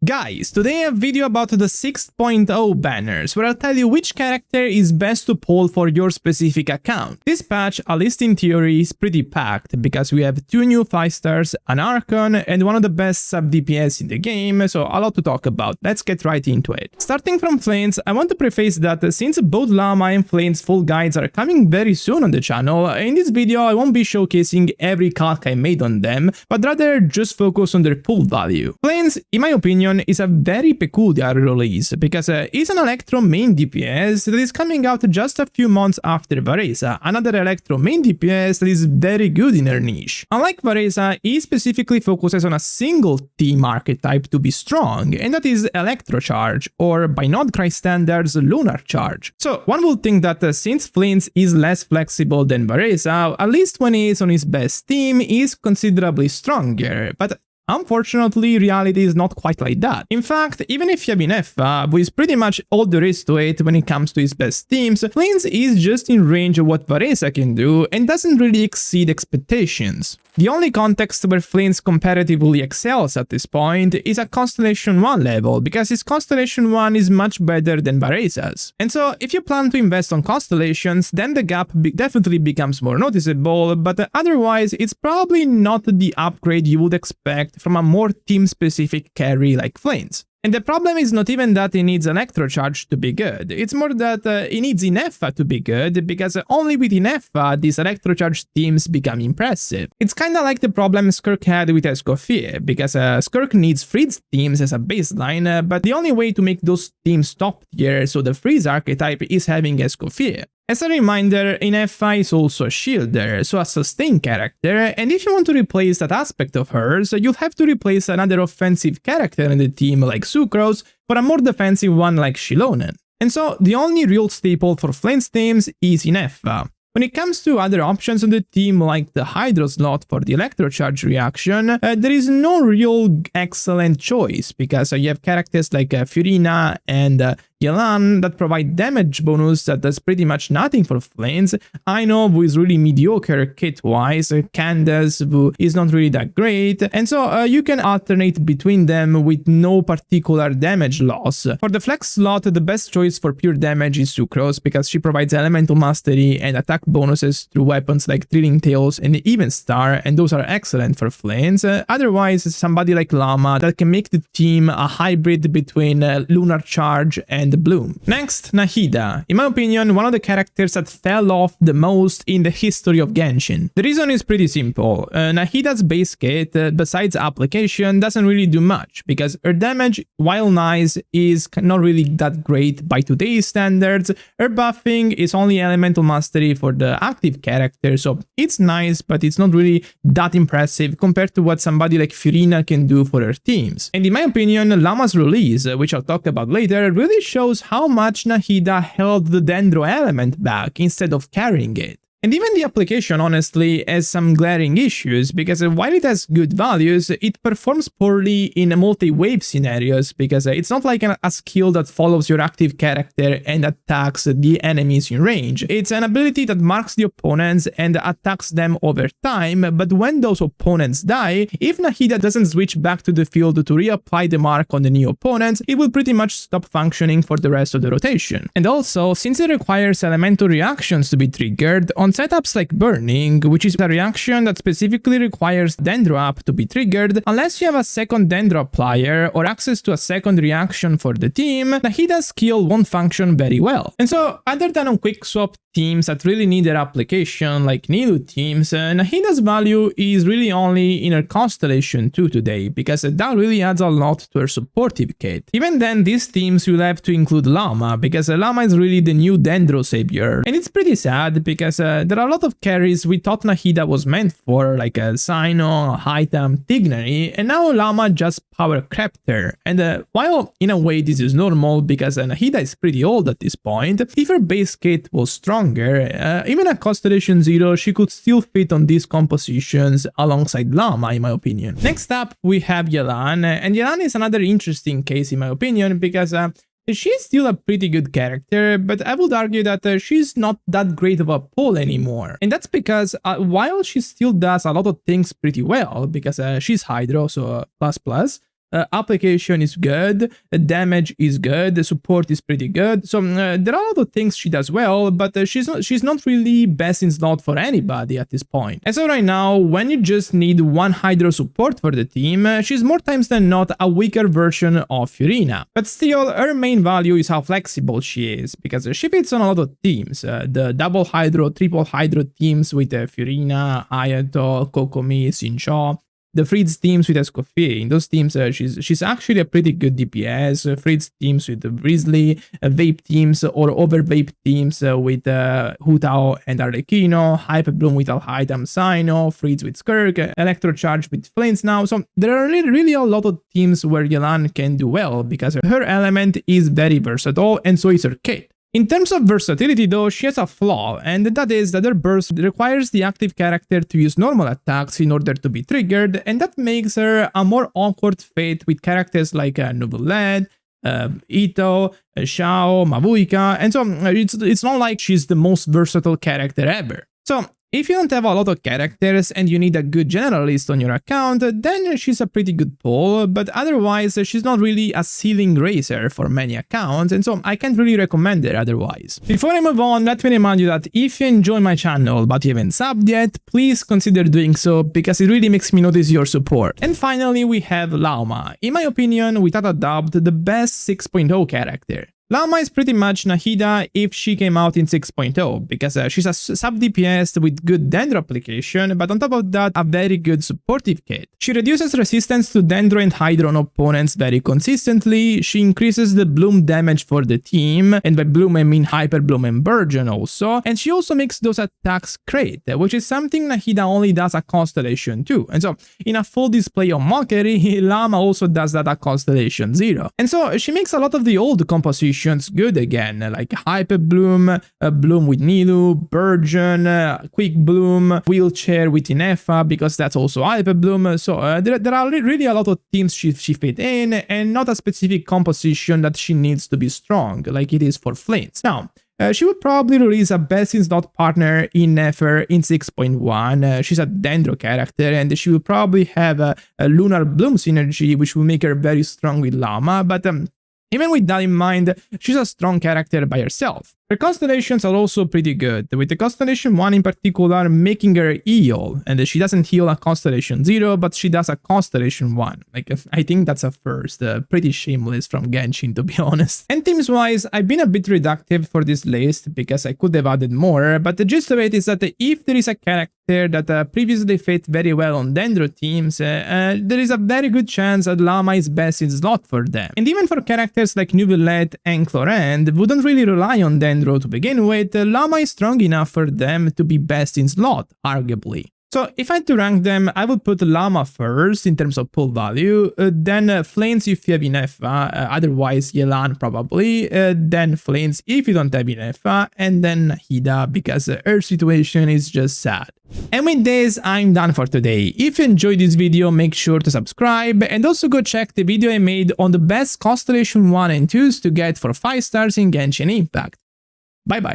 Guys, today I have a video about the 6.0 banners, where I'll tell you which character is best to pull for your specific account. This patch, at least in theory, is pretty packed, because we have 2 new 5 stars, an Archon, and one of the best sub DPS in the game, so a lot to talk about. Let's get right into it. Starting from Flins, I want to preface that since both Lauma and Flins full guides are coming very soon on the channel, in this video I won't be showcasing every calc I made on them, but rather just focus on their pull value. Flins, in my opinion, is a very peculiar release, because it's an Electro main DPS that is coming out just a few months after Varesa, another Electro main DPS that is very good in her niche. Unlike Varesa, he specifically focuses on a single team archetype to be strong, and that is Electro Charge, or by Nodcry standards, Lunar Charge. So one would think that since Flins is less flexible than Varesa, at least when he is on his best team, he is considerably stronger, but unfortunately, reality is not quite like that. In fact, even if you have Ineffa, with pretty much all there is to it when it comes to his best teams, Flins is just in range of what Varesa can do and doesn't really exceed expectations. The only context where Flins comparatively excels at this point is at Constellation 1 level, because his Constellation 1 is much better than Varesa's. And so, if you plan to invest on Constellations, then the gap definitely becomes more noticeable, but otherwise it's probably not the upgrade you would expect from a more team-specific carry like Flins. And the problem is not even that he needs Electro Charge to be good, it's more that he needs Ineffa to be good, because only with Ineffa these Electro Charge teams become impressive. It's kinda like the problem Skirk had with Escoffier, because Skirk needs Freeze teams as a baseline, but the only way to make those teams top tier, so the Freeze archetype, is having Escoffier. As a reminder, Ineffa is also a shielder, so a sustain character, and if you want to replace that aspect of hers, you'll have to replace another offensive character in the team like Sucrose for a more defensive one like Shilonen. And so the only real staple for Flins teams is Ineffa. When it comes to other options on the team like the Hydro slot for the Electro Charge reaction, there is no real excellent choice, because you have characters like Furina and Yelan that provide damage bonus that does pretty much nothing for Flins. Aino, who is really mediocre kit-wise, Candace, who is not really that great, and so you can alternate between them with no particular damage loss. For the Flex slot, the best choice for pure damage is Sucrose, because she provides Elemental Mastery and attack bonuses through weapons like Thrilling Tales and Even Star, and those are excellent for Flins. Otherwise, somebody like Lauma that can make the team a hybrid between Lunar Charge and Bloom. Next, Nahida. In my opinion, one of the characters that fell off the most in the history of Genshin. The reason is pretty simple. Nahida's base kit, besides application, doesn't really do much, because her damage, while nice, is not really that great by today's standards. Her buffing is only Elemental Mastery for the active character, so it's nice, but it's not really that impressive compared to what somebody like Furina can do for her teams. And in my opinion, Lauma's release, which I'll talk about later, really shows how much Nahida held the Dendro element back instead of carrying it. And even the application, honestly, has some glaring issues, because while it has good values, it performs poorly in multi-wave scenarios, because it's not like a skill that follows your active character and attacks the enemies in range. It's an ability that marks the opponents and attacks them over time, but when those opponents die, if Nahida doesn't switch back to the field to reapply the mark on the new opponents, it will pretty much stop functioning for the rest of the rotation. And also, since it requires elemental reactions to be triggered, on setups like Burning, which is a reaction that specifically requires Dendro up to be triggered, unless you have a second Dendro applier or access to a second reaction for the team, Nahida's skill won't function very well. And so, other than on quick swap teams that really need their application, like Nilu teams, Nahida's value is really only in her Constellation 2 today, because that really adds a lot to her supportive kit. Even then, these teams will have to include Lauma, because Lauma is really the new Dendro savior. And it's pretty sad, because there are a lot of carries we thought Nahida was meant for, like Sino, Hightam, Tignary, and now Lauma just power crept her. And while in a way this is normal, because Nahida is pretty old at this point, if her base kit was stronger, even at Constellation 0, she could still fit on these compositions alongside Lauma, in my opinion. Next up, we have Yelan, and Yelan is another interesting case, in my opinion, because she's still a pretty good character, but I would argue that she's not that great of a pull anymore. And that's because while she still does a lot of things pretty well, because she's Hydro, so ++, application is good, damage is good, support is pretty good. So there are a lot of things she does well, but she's not really best in slot for anybody at this point. And so right now, when you just need one Hydro support for the team, she's more times than not a weaker version of Furina. But still, her main value is how flexible she is, because she fits on a lot of teams. The double Hydro, triple Hydro teams with Furina, Hayato, Kokomi, Xingqiu. The Fritz teams with Escoffier. In those teams, she's actually a pretty good DPS. Fritz teams with Grizzly, Vape teams or over Vape teams with Hu Tao and Arlecchino, Hyper Bloom with Alhaitham Sino, Fritz with Skirk, Electrocharge with Flins now. So there are really a lot of teams where Yelan can do well because her element is very versatile and so is her kit. In terms of versatility though, she has a flaw, and that is that her burst requires the active character to use normal attacks in order to be triggered, and that makes her a more awkward fit with characters like Nuvoled, Ito, Xiao, Mavuika, and so it's not like she's the most versatile character ever. So if you don't have a lot of characters and you need a good generalist on your account, then she's a pretty good pull, but otherwise she's not really a ceiling raiser for many accounts, and so I can't really recommend her otherwise. Before I move on, let me remind you that if you enjoy my channel but you haven't subbed yet, please consider doing so because it really makes me notice your support. And finally we have Lauma, in my opinion without a doubt the best 6.0 character. Lauma is pretty much Nahida if she came out in 6.0, because she's a sub-DPS with good Dendro application, but on top of that, a very good supportive kit. She reduces resistance to Dendro and Hydro on opponents very consistently, she increases the Bloom damage for the team, and by Bloom I mean Hyper Bloom and Burgeon also, and she also makes those attacks crit, which is something Nahida only does at Constellation 2, and so in a full display of Mockery, Lauma also does that at Constellation 0. And so she makes a lot of the old compositions good again, like Hyper Bloom, Bloom with Nilu, Burgeon, Quick Bloom, Wheelchair with Inefa, because that's also Hyper Bloom. So there are really a lot of teams she fit in, and not a specific composition that she needs to be strong, like it is for Flins. Now, she would probably release a best in slot partner in Nefer in 6.1. She's a Dendro character, and she will probably have a Lunar Bloom synergy, which will make her very strong with Lauma, but even with that in mind, she's a strong character by herself. Her constellations are also pretty good, with the Constellation 1 in particular making her heal, and she doesn't heal at Constellation 0, but she does at Constellation 1. Like, I think that's a first, pretty shameless from Genshin to be honest. And teams-wise, I've been a bit reductive for this list, because I could have added more, but the gist of it is that if there is a character that previously fit very well on Dendro teams, there is a very good chance that Lauma is best in slot for them. And even for characters like Nuvoled and Chlorand, who don't really rely on Dendro to begin with, Lauma is strong enough for them to be best in slot, arguably. So if I had to rank them, I would put Lauma first in terms of pull value, then Flins if you have Inefa, otherwise Yelan probably, then Flins if you don't have Inefa, and then Nahida because her situation is just sad. And with this, I'm done for today. If you enjoyed this video, make sure to subscribe, and also go check the video I made on the best Constellation 1 and 2s to get for 5 stars in Genshin Impact. Bye bye.